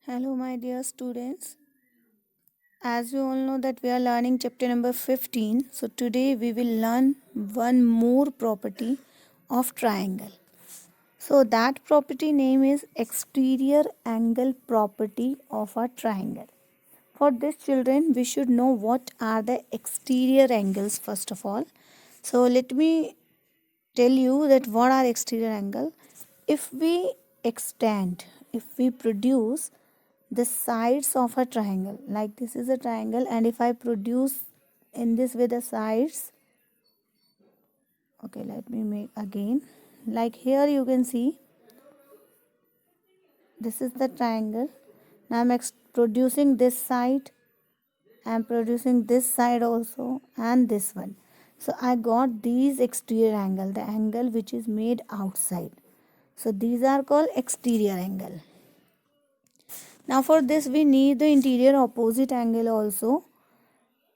Hello, my dear students. As you all know that we are learning chapter number 15. So today we will learn one more property of triangle. So that property name is exterior angle property of a triangle. For this children, we should know what are the exterior angles first of all. So let me tell you that what are exterior angle. If we extend, if we produce the sides of a triangle, like this is a triangle, and if I produce in this way the sides, okay, let me make again. Like here you can see this is the triangle. Now I'm producing this side, I'm producing this side also, and this one. So I got these exterior angle, the angle which is made outside. So these are called exterior angle. Now for this we need the interior opposite angle also.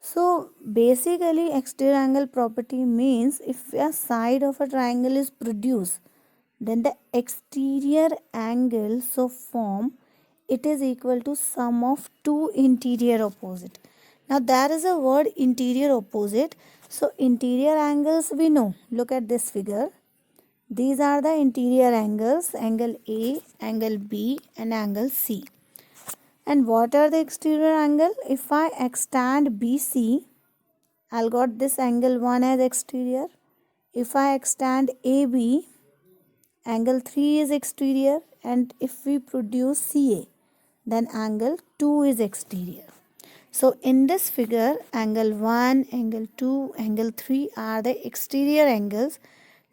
So basically exterior angle property means if a side of a triangle is produced, then the exterior angle so form it is equal to sum of two interior opposite. Now there is a word interior opposite. So interior angles we know. Look at this figure. These are the interior angles, angle A, angle B and angle C. And what are the exterior angle? If I extend BC, I'll got this angle 1 as exterior. If I extend AB, angle 3 is exterior. And if we produce CA, then angle 2 is exterior. So in this figure, angle 1, angle 2, angle 3 are the exterior angles.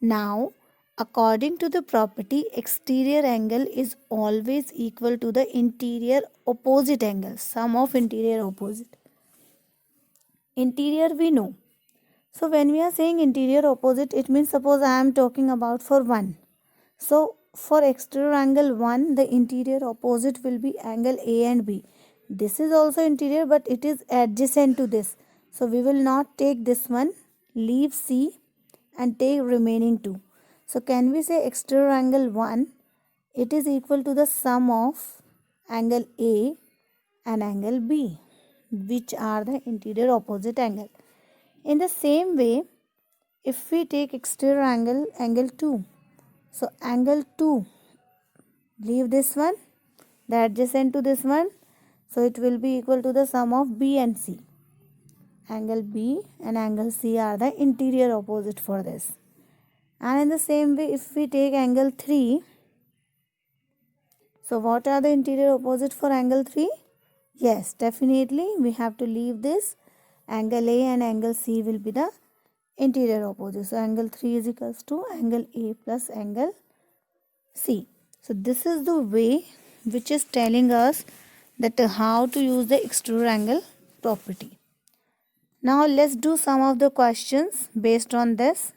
Now, according to the property, exterior angle is always equal to the interior opposite angle, sum of interior opposite. Interior we know. So when we are saying interior opposite, it means suppose I am talking about for 1. So for exterior angle 1, the interior opposite will be angle A and B. This is also interior, but it is adjacent to this. So we will not take this one, leave C and take remaining 2. So can we say exterior angle 1, it is equal to the sum of angle A and angle B, which are the interior opposite angle. In the same way, if we take exterior angle, angle 2, so angle 2, leave this one, the adjacent to this one, so it will be equal to the sum of B and C. Angle B and angle C are the interior opposite for this. And in the same way, if we take angle 3, so what are the interior opposite for angle 3? Yes, definitely we have to leave this. Angle A and angle C will be the interior opposite. So angle 3 is equals to angle A plus angle C. So this is the way which is telling us that how to use the exterior angle property. Now let's do some of the questions based on this.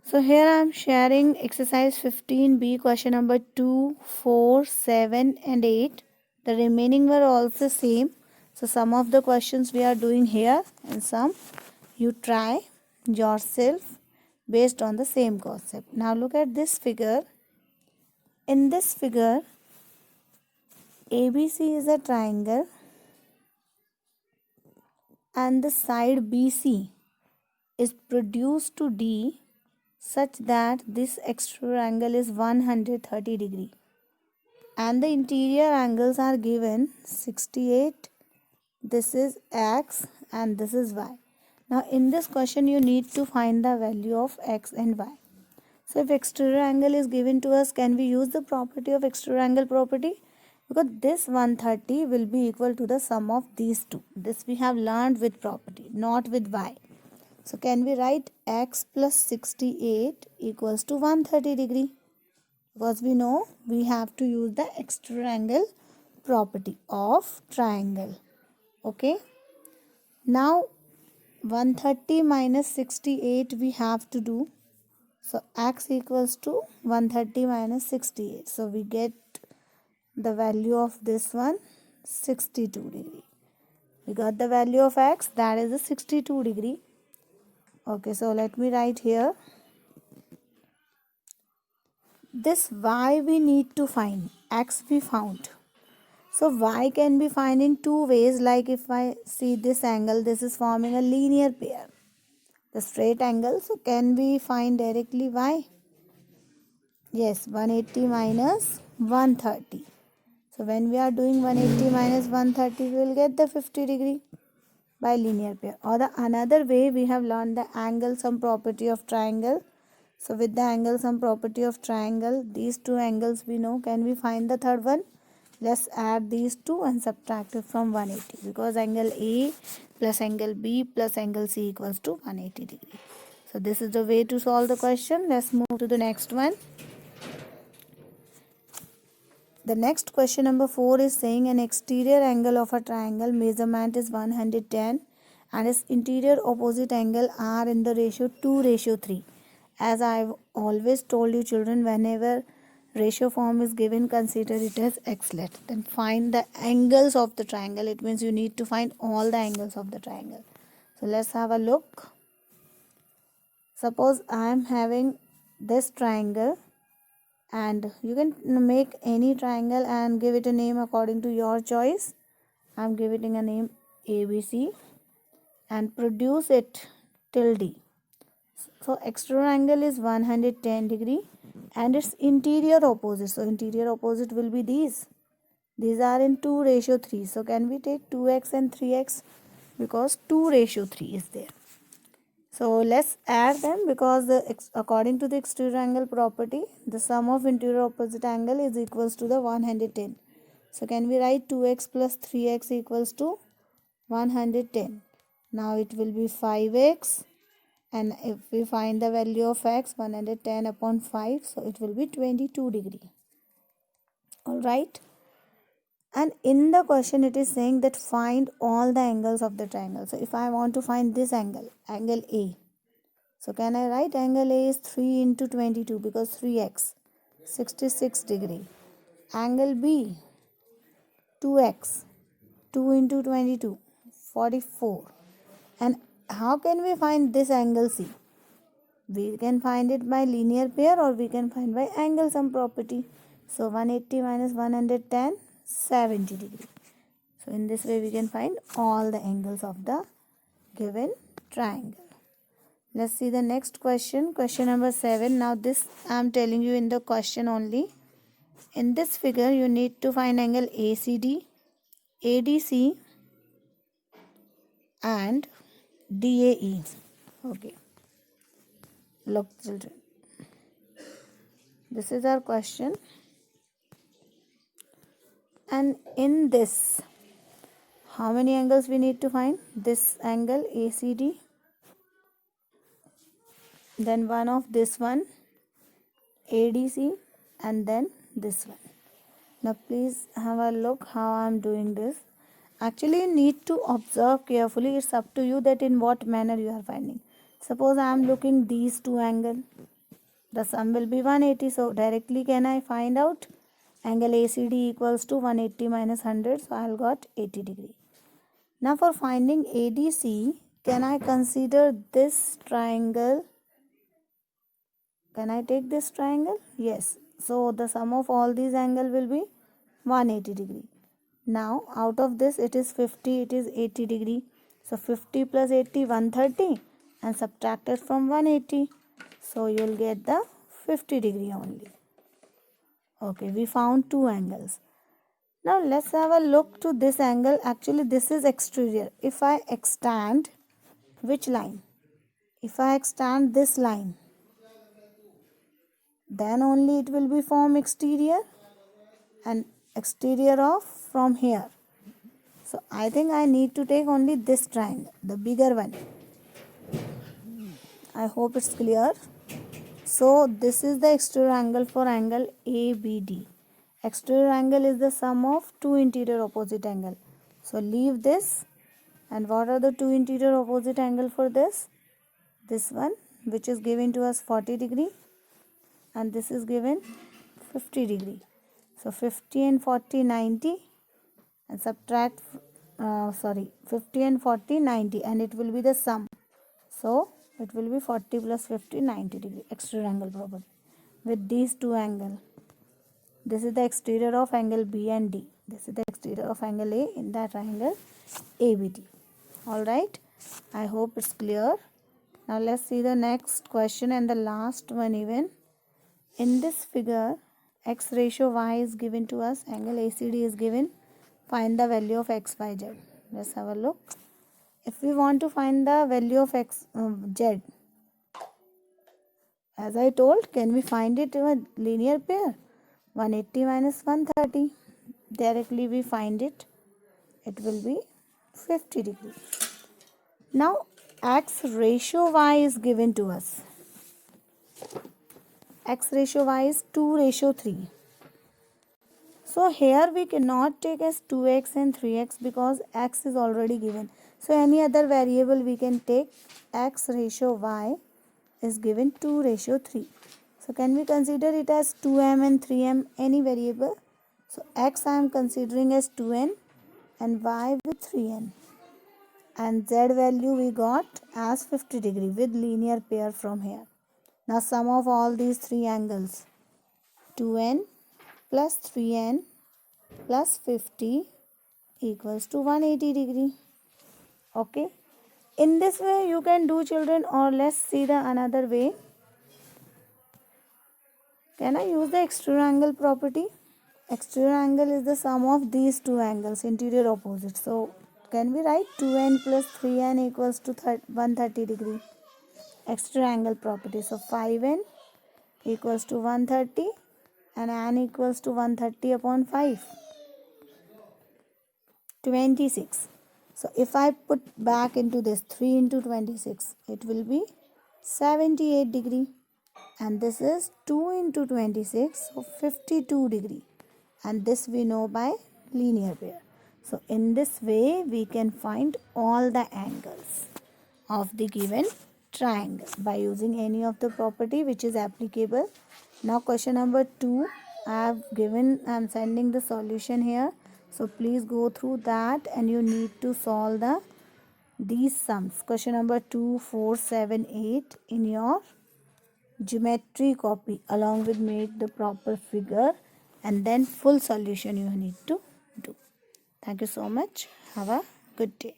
So here I am sharing exercise 15B, question number 2, 4, 7 and 8. The remaining were also same. So some of the questions we are doing here and some you try yourself based on the same concept. Now look at this figure. In this figure, ABC is a triangle and the side BC is produced to D such that this exterior angle is 130 degree and the interior angles are given 68. This is X and this is Y. Now in this question you need to find the value of X and Y. So if exterior angle is given to us, can we use the property of exterior angle property? Because this 130 will be equal to the sum of these two. This we have learned with property, not with Y. So can we write X plus 68 equals to 130 degree? Because we know we have to use the exterior angle property of triangle. Okay. Now 130 minus 68 we have to do. So X equals to 130 minus 68. So we get the value of this one 62 degree. We got the value of X, that is a 62 degree. Okay, so let me write here. This Y we need to find. x we found. So y can be found in two ways. Like if I see this angle, this is forming a linear pair, the straight angle. So can we find directly y? Yes, 180 minus 130. So when we are doing 180 minus 130, we will get the 50 degree by linear pair. Or the another way, we have learned the angle sum property of triangle. So with the angle sum property of triangle, these two angles we know. Can we find the third one? Let's add these two and subtract it from 180, because angle A plus angle B plus angle C equals to 180 degree. So this is the way to solve the question. Let's move to the next one. The next question number 4 is saying an exterior angle of a triangle measurement is 110 and its interior opposite angle are in the ratio 2:3. As I've always told you children, whenever ratio form is given, consider it as x-let. Then find the angles of the triangle. It means you need to find all the angles of the triangle. So let's have a look. Suppose I am having this triangle, and you can make any triangle and give it a name according to your choice. I'm giving a name ABC and produce it till D. So external angle is 110 degree and its interior opposite. So interior opposite will be these. These are in 2:3. So can we take 2x and 3x, because 2:3 is there. So let's add them, because according to the exterior angle property, the sum of interior opposite angle is equals to the 110. So can we write 2x plus 3x equals to 110. Now it will be 5x, and if we find the value of x, 110 upon 5, so it will be 22 degree. Alright. And in the question it is saying that find all the angles of the triangle. So if I want to find this angle, angle A. So can I write angle A is 3 into 22, because 3x, 66 degree. Angle B, 2x, 2 into 22, 44. And how can we find this angle C? We can find it by linear pair, or we can find by angle sum property. So 180 minus 110, 70 degree. So in this way we can find all the angles of the given triangle. Let's see the next question. Question number 7. Now this I am telling you in the question only. In this figure you need to find angle ACD, ADC and DAE. Okay. Look children. This is our question. And in this, how many angles we need to find? This angle ACD, then one of this one ADC, and then this one. Now please have a look how I am doing this. Actually you need to observe carefully. It's up to you that in what manner you are finding. Suppose I am looking these two angles. The sum will be 180. So directly can I find out angle ACD equals to 180 minus 100. So I'll got 80 degree. Now for finding ADC, can I consider this triangle? Can I take this triangle? Yes. So the sum of all these angles will be 180 degree. Now out of this it is 50, it is 80 degree. So 50 plus 80, 130, and subtract it from 180. So you will get the 50 degree only. Okay, we found two angles. Now let's have a look to this angle. Actually this is exterior. If I extend which line? If I extend this line, then only it will be form exterior, and exterior of from here. So I think I need to take only this triangle, the bigger one. I hope it's clear. So this is the exterior angle for angle ABD. Exterior angle is the sum of two interior opposite angle. So leave this. And what are the two interior opposite angle for this? This one, which is given to us 40 degree, and this is given 50 degree. So 50 and 40, 90, and subtract 50 and 40, 90, and it will be the sum. So it will be 40 plus 50, 90 degree exterior angle property with these two angles. This is the exterior of angle B and D. This is the exterior of angle A in that triangle ABD. Alright, I hope it's clear. Now let's see the next question and the last one even. In this figure, x ratio y is given to us, angle ACD is given. Find the value of x, y, z. Let's have a look. If we want to find the value of z, as I told, can we find it in a linear pair? 180 minus 130. Directly we find it. It will be 50 degrees. Now x ratio y is given to us. X ratio y is 2:3. So here we cannot take as 2x and 3x because x is already given. So any other variable we can take. X ratio y is given 2:3. So can we consider it as 2m and 3m, any variable? So x I am considering as 2n and y with 3n. And z value we got as 50 degree with linear pair from here. Now sum of all these three angles. 2n plus 3n plus 50 equals to 180 degree. Okay. In this way you can do, children, or let's see the another way. Can I use the exterior angle property? Exterior angle is the sum of these two angles, interior opposite. So can we write 2n plus 3n equals to 130 degree? Exterior angle property. So 5n equals to 130 and n equals to 130 upon 5. 26. So if I put back into this 3 into 26, it will be 78 degree. And this is 2 into 26, so 52 degree. And this we know by linear pair. So in this way we can find all the angles of the given triangle by using any of the property which is applicable. Now question number 2, I am sending the solution here. So please go through that and you need to solve these sums. Question number 2, 4, 7, 8 in your geometry copy along with make the proper figure and then full solution you need to do. Thank you so much. Have a good day.